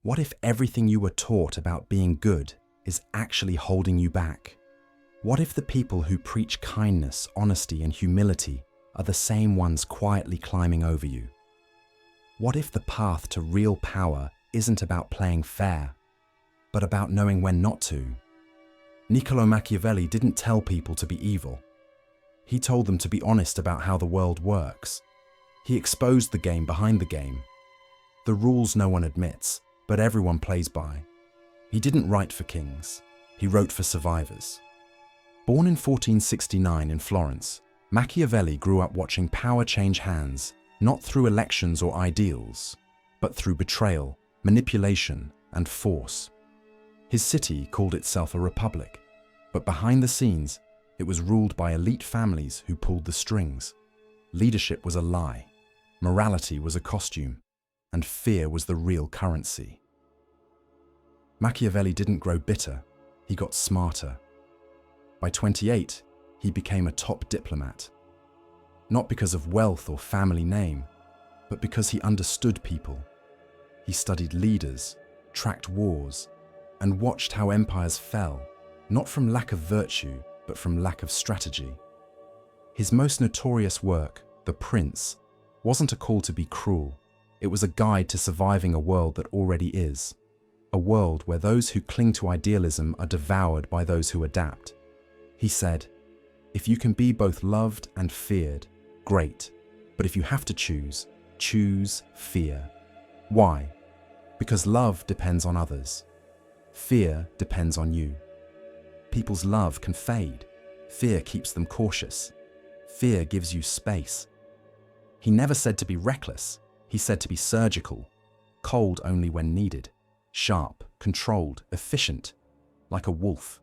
What if everything you were taught about being good is actually holding you back? What if the people who preach kindness, honesty, and humility are the same ones quietly climbing over you? What if the path to real power isn't about playing fair, but about knowing when not to? Niccolò Machiavelli didn't tell people to be evil. He told them to be honest about how the world works. He exposed the game behind the game. The rules no one admits, but everyone plays by. He didn't write for kings. He wrote for survivors. Born in 1469 in Florence, Machiavelli grew up watching power change hands, not through elections or ideals, but through betrayal, manipulation, and force. His city called itself a republic, but behind the scenes, it was ruled by elite families who pulled the strings. Leadership was a lie, morality was a costume, and fear was the real currency. Machiavelli didn't grow bitter, he got smarter. By 28, he became a top diplomat. Not because of wealth or family name, but because he understood people. He studied leaders, tracked wars, and watched how empires fell, not from lack of virtue, but from lack of strategy. His most notorious work, The Prince, wasn't a call to be cruel. It was a guide to surviving a world that already is. A world where those who cling to idealism are devoured by those who adapt. He said, "If you can be both loved and feared, great. But if you have to choose, choose fear." Why? Because love depends on others. Fear depends on you. People's love can fade. Fear keeps them cautious. Fear gives you space. He never said to be reckless. He said to be surgical, cold only when needed, sharp, controlled, efficient, like a wolf.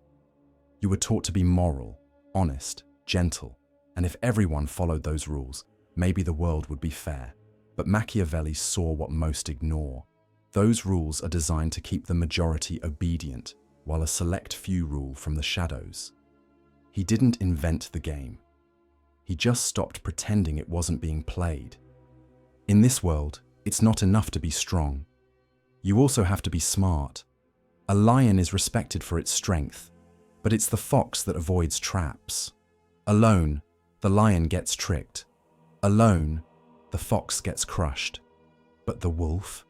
You were taught to be moral, honest, gentle, and if everyone followed those rules, maybe the world would be fair. But Machiavelli saw what most ignore. Those rules are designed to keep the majority obedient, while a select few rule from the shadows. He didn't invent the game. He just stopped pretending it wasn't being played. In this world, it's not enough to be strong. You also have to be smart. A lion is respected for its strength, but it's the fox that avoids traps. Alone, the lion gets tricked. Alone, the fox gets crushed. But the wolf?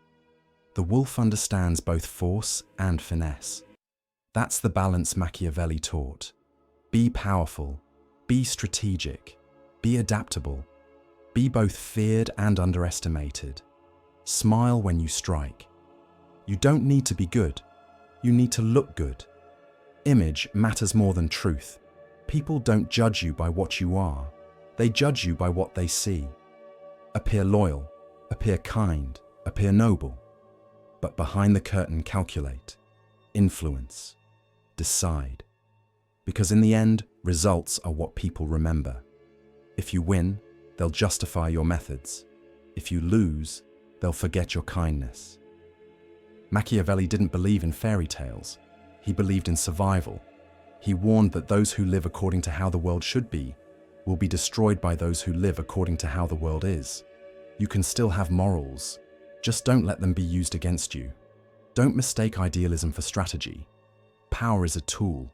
The wolf understands both force and finesse. That's the balance Machiavelli taught. Be powerful, be strategic, be adaptable, be both feared and underestimated. Smile when you strike. You don't need to be good, you need to look good. Image matters more than truth. People don't judge you by what you are, they judge you by what they see. Appear loyal, appear kind, appear noble. But behind the curtain, calculate, influence, decide. Because in the end, results are what people remember. If you win, they'll justify your methods. If you lose, they'll forget your kindness. Machiavelli didn't believe in fairy tales. He believed in survival. He warned that those who live according to how the world should be will be destroyed by those who live according to how the world is. You can still have morals, just don't let them be used against you. Don't mistake idealism for strategy. Power is a tool.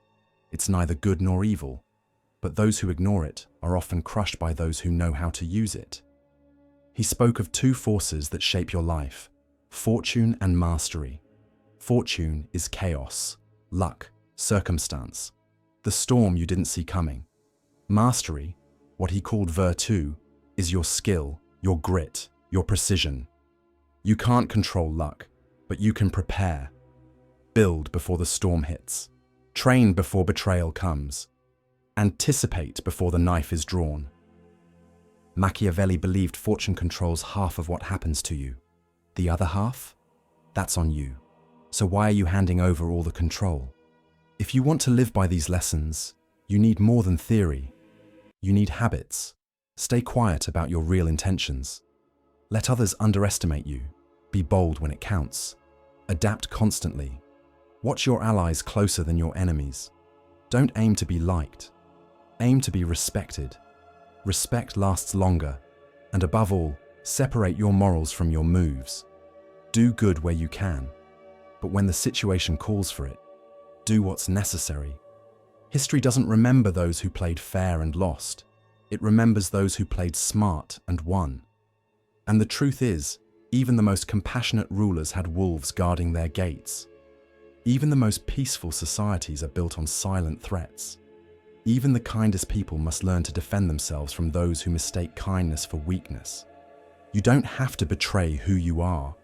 It's neither good nor evil, but those who ignore it are often crushed by those who know how to use it. He spoke of two forces that shape your life, fortune and mastery. Fortune is chaos, luck, circumstance, the storm you didn't see coming. Mastery, what he called virtù, is your skill, your grit, your precision. You can't control luck, but you can prepare. Build before the storm hits. Train before betrayal comes. Anticipate before the knife is drawn. Machiavelli believed fortune controls half of what happens to you. The other half? That's on you. So why are you handing over all the control? If you want to live by these lessons, you need more than theory. You need habits. Stay quiet about your real intentions. Let others underestimate you. Be bold when it counts. Adapt constantly. Watch your allies closer than your enemies. Don't aim to be liked. Aim to be respected. Respect lasts longer. And above all, separate your morals from your moves. Do good where you can. but when the situation calls for it, do what's necessary. History doesn't remember those who played fair and lost. It remembers those who played smart and won. And the truth is, even the most compassionate rulers had wolves guarding their gates. Even the most peaceful societies are built on silent threats. Even the kindest people must learn to defend themselves from those who mistake kindness for weakness. You don't have to betray who you are,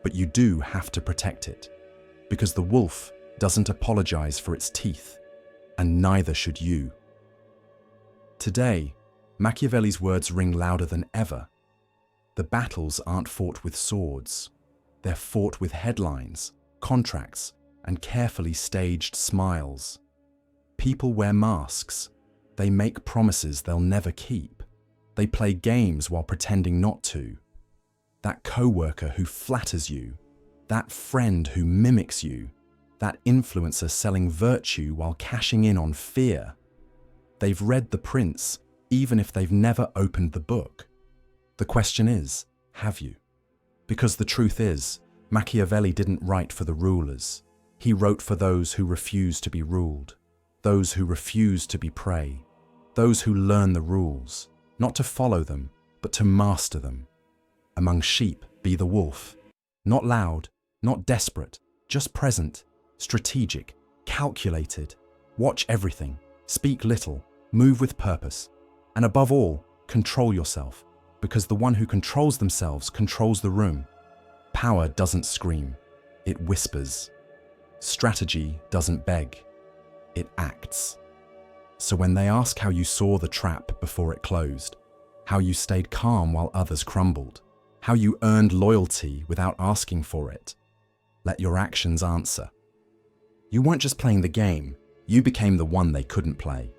but you do have to protect it, because the wolf doesn't apologize for its teeth, and neither should you. Today, Machiavelli's words ring louder than ever. The battles aren't fought with swords. They're fought with headlines, contracts, and carefully staged smiles. People wear masks. They make promises they'll never keep. They play games while pretending not to. That coworker who flatters you, that friend who mimics you, that influencer selling virtue while cashing in on fear. They've read The Prince, even if they've never opened the book. The question is, have you? Because the truth is, Machiavelli didn't write for the rulers. He wrote for those who refuse to be ruled, those who refuse to be prey, those who learn the rules, not to follow them, but to master them. Among sheep, be the wolf. Not loud, not desperate, just present, strategic, calculated. Watch everything, speak little, move with purpose, and above all, control yourself, because the one who controls themselves controls the room. Power doesn't scream, it whispers. Strategy doesn't beg, it acts. So when they ask how you saw the trap before it closed, how you stayed calm while others crumbled, how you earned loyalty without asking for it, let your actions answer. You weren't just playing the game, you became the one they couldn't play.